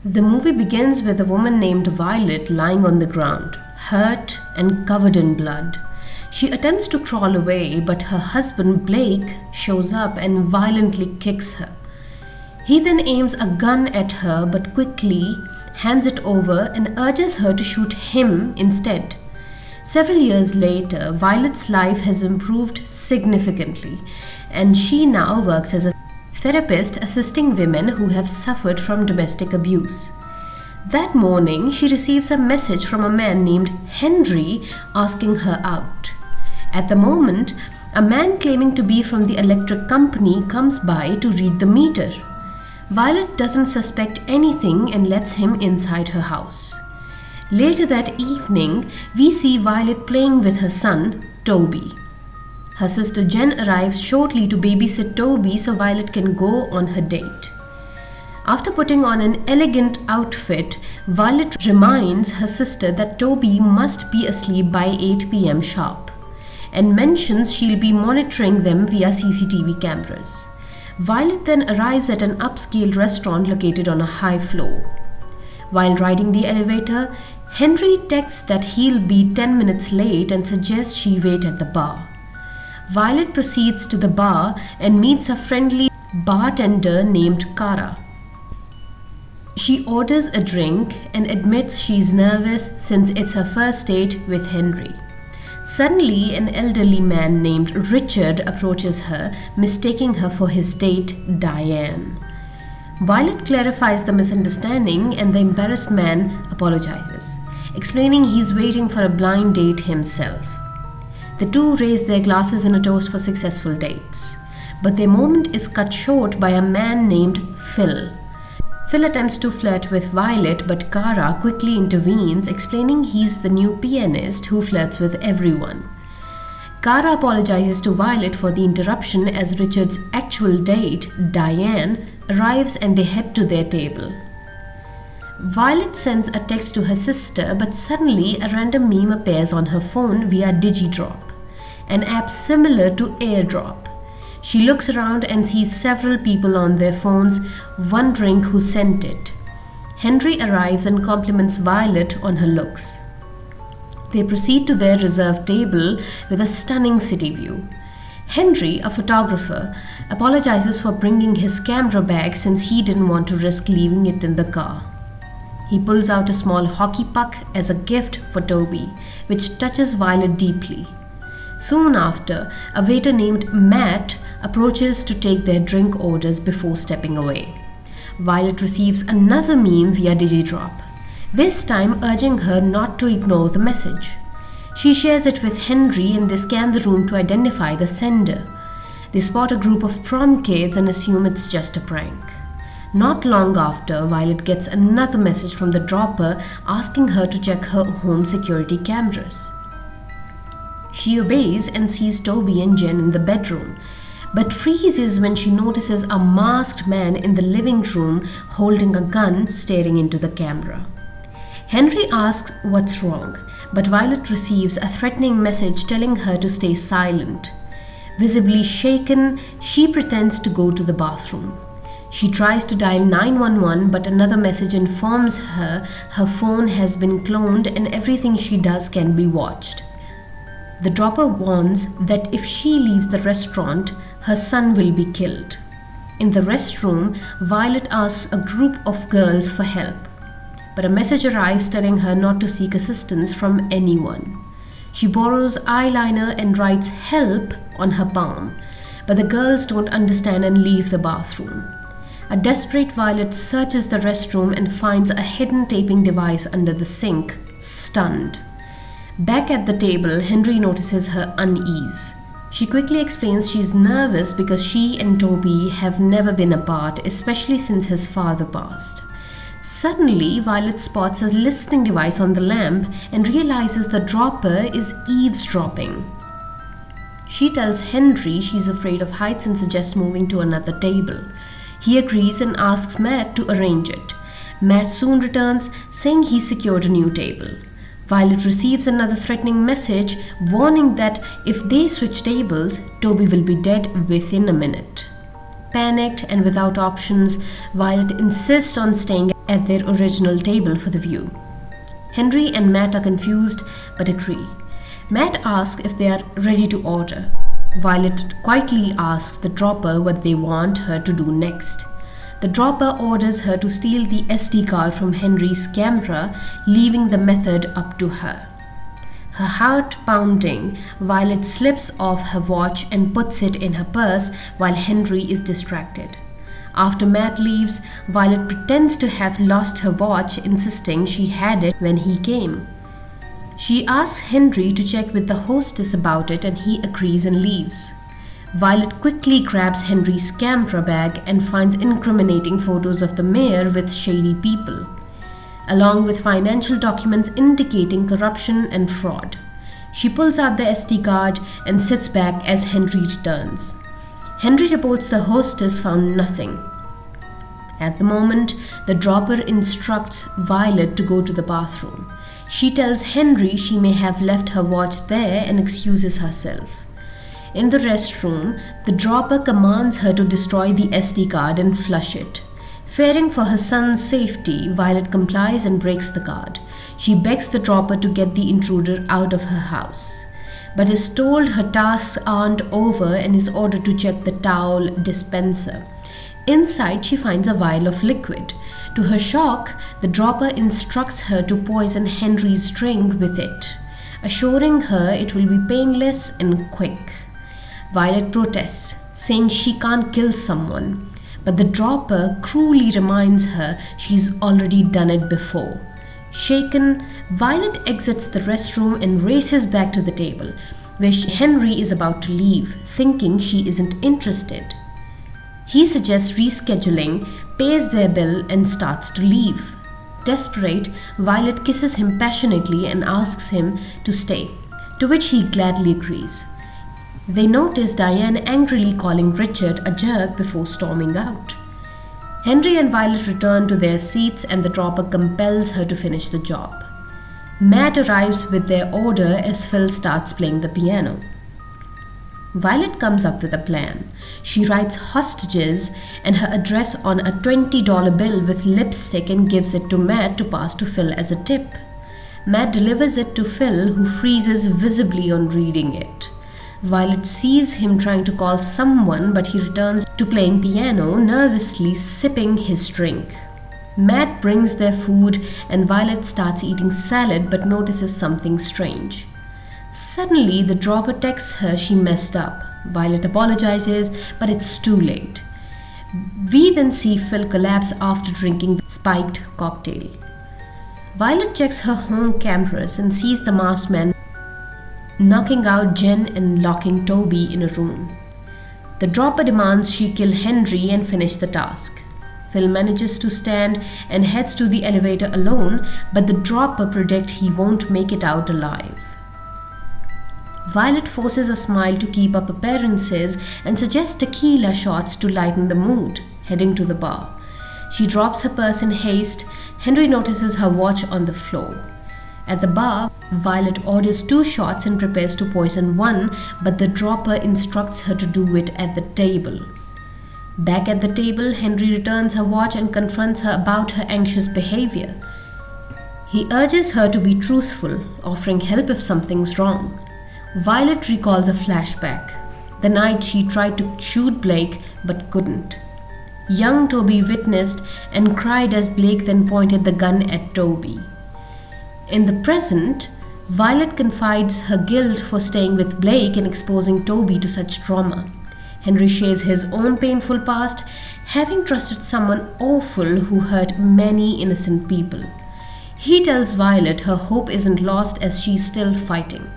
The movie begins with a woman named Violet lying on the ground, hurt and covered in blood. She attempts to crawl away, but her husband Blake shows up and violently kicks her. He then aims a gun at her but quickly hands it over and urges her to shoot him instead. Several years later, Violet's life has improved significantly, and she now works as a therapist assisting women who have suffered from domestic abuse. That morning, she receives a message from a man named Henry asking her out. At the moment, a man claiming to be from the electric company comes by to read the meter. Violet doesn't suspect anything and lets him inside her house. Later that evening, we see Violet playing with her son, Toby. Her sister Jen arrives shortly to babysit Toby so Violet can go on her date. After putting on an elegant outfit, Violet reminds her sister that Toby must be asleep by 8 p.m. sharp and mentions she'll be monitoring them via CCTV cameras. Violet then arrives at an upscale restaurant located on a high floor. While riding the elevator, Henry texts that he'll be 10 minutes late and suggests she wait at the bar. Violet proceeds to the bar and meets a friendly bartender named Kara. She orders a drink and admits she's nervous since it's her first date with Henry. Suddenly, an elderly man named Richard approaches her, mistaking her for his date, Diane. Violet clarifies the misunderstanding and the embarrassed man apologizes, explaining he's waiting for a blind date himself. The two raise their glasses in a toast for successful dates, but their moment is cut short by a man named Phil. Phil attempts to flirt with Violet, but Kara quickly intervenes, explaining he's the new pianist who flirts with everyone. Kara apologizes to Violet for the interruption as Richard's actual date, Diane, arrives and they head to their table. Violet sends a text to her sister, but suddenly a random meme appears on her phone via DigiDrop, an app similar to AirDrop. She looks around and sees several people on their phones, wondering who sent it. Henry arrives and compliments Violet on her looks. They proceed to their reserved table with a stunning city view. Henry, a photographer, apologizes for bringing his camera bag since he didn't want to risk leaving it in the car. He pulls out a small hockey puck as a gift for Toby, which touches Violet deeply. Soon after, a waiter named Matt approaches to take their drink orders before stepping away. Violet receives another meme via DigiDrop, this time urging her not to ignore the message. She shares it with Henry and they scan the room to identify the sender. They spot a group of prom kids and assume it's just a prank. Not long after, Violet gets another message from the dropper asking her to check her home security cameras. She obeys and sees Toby and Jen in the bedroom, but freezes when she notices a masked man in the living room holding a gun staring into the camera. Henry asks what's wrong, but Violet receives a threatening message telling her to stay silent. Visibly shaken, she pretends to go to the bathroom. She tries to dial 911, but another message informs her her phone has been cloned and everything she does can be watched. The dropper warns that if she leaves the restaurant, her son will be killed. In the restroom, Violet asks a group of girls for help, but a message arrives telling her not to seek assistance from anyone. She borrows eyeliner and writes "help" on her palm, but the girls don't understand and leave the bathroom. A desperate Violet searches the restroom and finds a hidden taping device under the sink, stunned. Back at the table, Henry notices her unease. She quickly explains she's nervous because she and Toby have never been apart, especially since his father passed. Suddenly, Violet spots a listening device on the lamp and realizes the dropper is eavesdropping. She tells Henry she's afraid of heights and suggests moving to another table. He agrees and asks Matt to arrange it. Matt soon returns, saying he's secured a new table. Violet receives another threatening message, warning that if they switch tables, Toby will be dead within a minute. Panicked and without options, Violet insists on staying at their original table for the view. Henry and Matt are confused but agree. Matt asks if they are ready to order. Violet quietly asks the dropper what they want her to do next. The dropper orders her to steal the SD card from Henry's camera, leaving the method up to her. Her heart pounding, Violet slips off her watch and puts it in her purse while Henry is distracted. After Matt leaves, Violet pretends to have lost her watch, insisting she had it when he came. She asks Henry to check with the hostess about it and he agrees and leaves. Violet quickly grabs Henry's camera bag and finds incriminating photos of the mayor with shady people, along with financial documents indicating corruption and fraud. She pulls out the SD card and sits back as Henry returns. Henry reports the hostess found nothing. At the moment, the dropper instructs Violet to go to the bathroom. She tells Henry she may have left her watch there and excuses herself. In the restroom, the dropper commands her to destroy the SD card and flush it. Fearing for her son's safety, Violet complies and breaks the card. She begs the dropper to get the intruder out of her house, but is told her tasks aren't over and is ordered to check the towel dispenser. Inside, she finds a vial of liquid. To her shock, the dropper instructs her to poison Henry's drink with it, assuring her it will be painless and quick. Violet protests, saying she can't kill someone, but the dropper cruelly reminds her she's already done it before. Shaken, Violet exits the restroom and races back to the table, where Henry is about to leave, thinking she isn't interested. He suggests rescheduling, pays their bill, and starts to leave. Desperate, Violet kisses him passionately and asks him to stay, to which he gladly agrees. They notice Diane angrily calling Richard a jerk before storming out. Henry and Violet return to their seats and the dropper compels her to finish the job. Matt arrives with their order as Phil starts playing the piano. Violet comes up with a plan. She writes hostages and her address on a $20 bill with lipstick and gives it to Matt to pass to Phil as a tip. Matt delivers it to Phil, who freezes visibly on reading it. Violet sees him trying to call someone, but he returns to playing piano, nervously sipping his drink. Matt brings their food and Violet starts eating salad but notices something strange. Suddenly, the dropper texts her she messed up. Violet apologizes, but it's too late. We then see Phil collapse after drinking spiked cocktail. Violet checks her home cameras and sees the masked man knocking out Jen and locking Toby in a room. The dropper demands she kill Henry and finish the task. Phil manages to stand and heads to the elevator alone, but the dropper predicts he won't make it out alive. Violet forces a smile to keep up appearances and suggests tequila shots to lighten the mood, heading to the bar. She drops her purse in haste. Henry notices her watch on the floor. At the bar, Violet orders 2 shots and prepares to poison one, but the dropper instructs her to do it at the table. Back at the table, Henry returns her watch and confronts her about her anxious behavior. He urges her to be truthful, offering help if something's wrong. Violet recalls a flashback, the night she tried to shoot Blake but couldn't. Young Toby witnessed and cried as Blake then pointed the gun at Toby. In the present, Violet confides her guilt for staying with Blake and exposing Toby to such trauma. Henry shares his own painful past, having trusted someone awful who hurt many innocent people. He tells Violet her hope isn't lost as she's still fighting.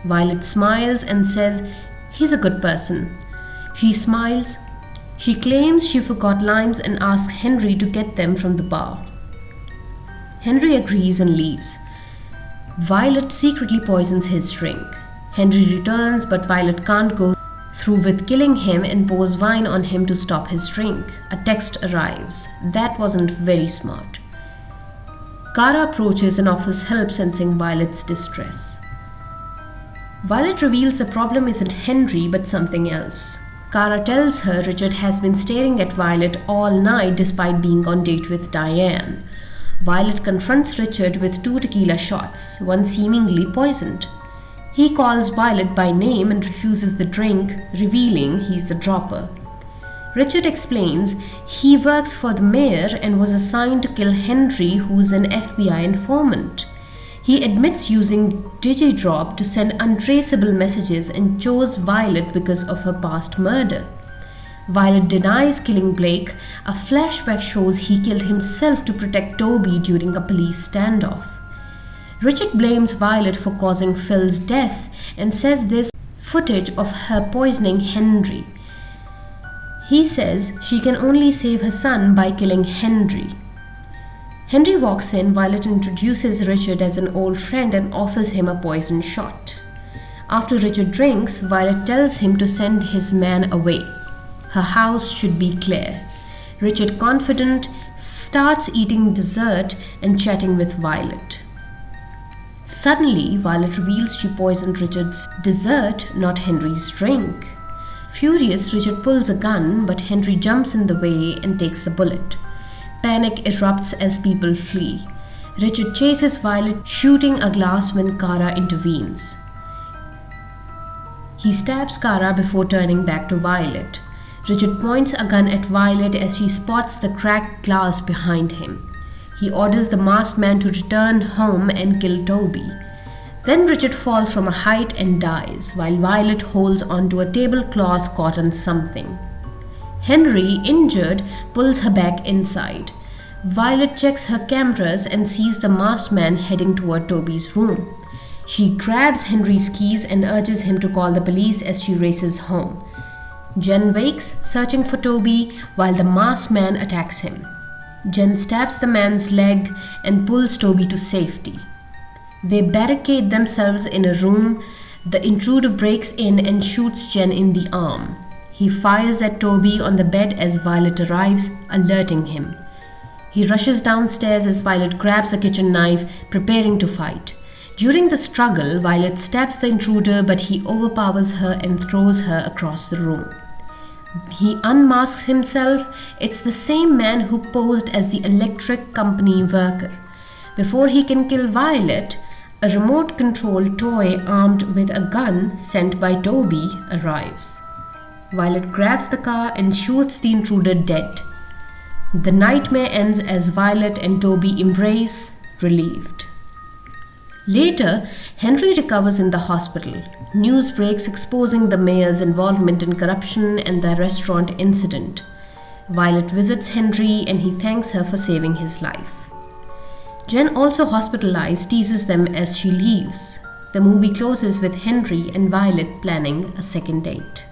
Violet smiles and says he's a good person. She smiles. She claims she forgot limes and asks Henry to get them from the bar. Henry agrees and leaves. Violet secretly poisons his drink. Henry returns, but Violet can't go through with killing him and pours wine on him to stop his drink. A text arrives. That wasn't very smart. Kara approaches and offers help, sensing Violet's distress. Violet reveals the problem isn't Henry but something else. Kara tells her Richard has been staring at Violet all night despite being on date with Diane. Violet confronts Richard with 2 tequila shots, one seemingly poisoned. He calls Violet by name and refuses the drink, revealing he's the dropper. Richard explains he works for the mayor and was assigned to kill Henry, who's an FBI informant. He admits using DigiDrop to send untraceable messages and chose Violet because of her past murder. Violet denies killing Blake. A flashback shows he killed himself to protect Toby during a police standoff. Richard blames Violet for causing Phil's death and says there's footage of her poisoning Henry. He says she can only save her son by killing Henry. Henry walks in. Violet introduces Richard as an old friend and offers him a poison shot. After Richard drinks, Violet tells him to send his man away. Her house should be clear. Richard, confident, starts eating dessert and chatting with Violet. Suddenly, Violet reveals she poisoned Richard's dessert, not Henry's drink. Furious, Richard pulls a gun, but Henry jumps in the way and takes the bullet. Panic erupts as people flee. Richard chases Violet, shooting a glass when Kara intervenes. He stabs Kara before turning back to Violet. Richard points a gun at Violet as she spots the cracked glass behind him. He orders the masked man to return home and kill Toby. Then Richard falls from a height and dies, while Violet holds onto a tablecloth caught on something. Henry, injured, pulls her back inside. Violet checks her cameras and sees the masked man heading toward Toby's room. She grabs Henry's keys and urges him to call the police as she races home. Jen wakes, searching for Toby, while the masked man attacks him. Jen stabs the man's leg and pulls Toby to safety. They barricade themselves in a room. The intruder breaks in and shoots Jen in the arm. He fires at Toby on the bed as Violet arrives, alerting him. He rushes downstairs as Violet grabs a kitchen knife, preparing to fight. During the struggle, Violet stabs the intruder, but he overpowers her and throws her across the room. He unmasks himself. It's the same man who posed as the electric company worker. Before he can kill Violet, a remote-controlled toy armed with a gun sent by Toby arrives. Violet grabs the car and shoots the intruder dead. The nightmare ends as Violet and Toby embrace, relieved. Later, Henry recovers in the hospital. News breaks exposing the mayor's involvement in corruption and the restaurant incident. Violet visits Henry and he thanks her for saving his life. Jen, also hospitalized, teases them as she leaves. The movie closes with Henry and Violet planning a second date.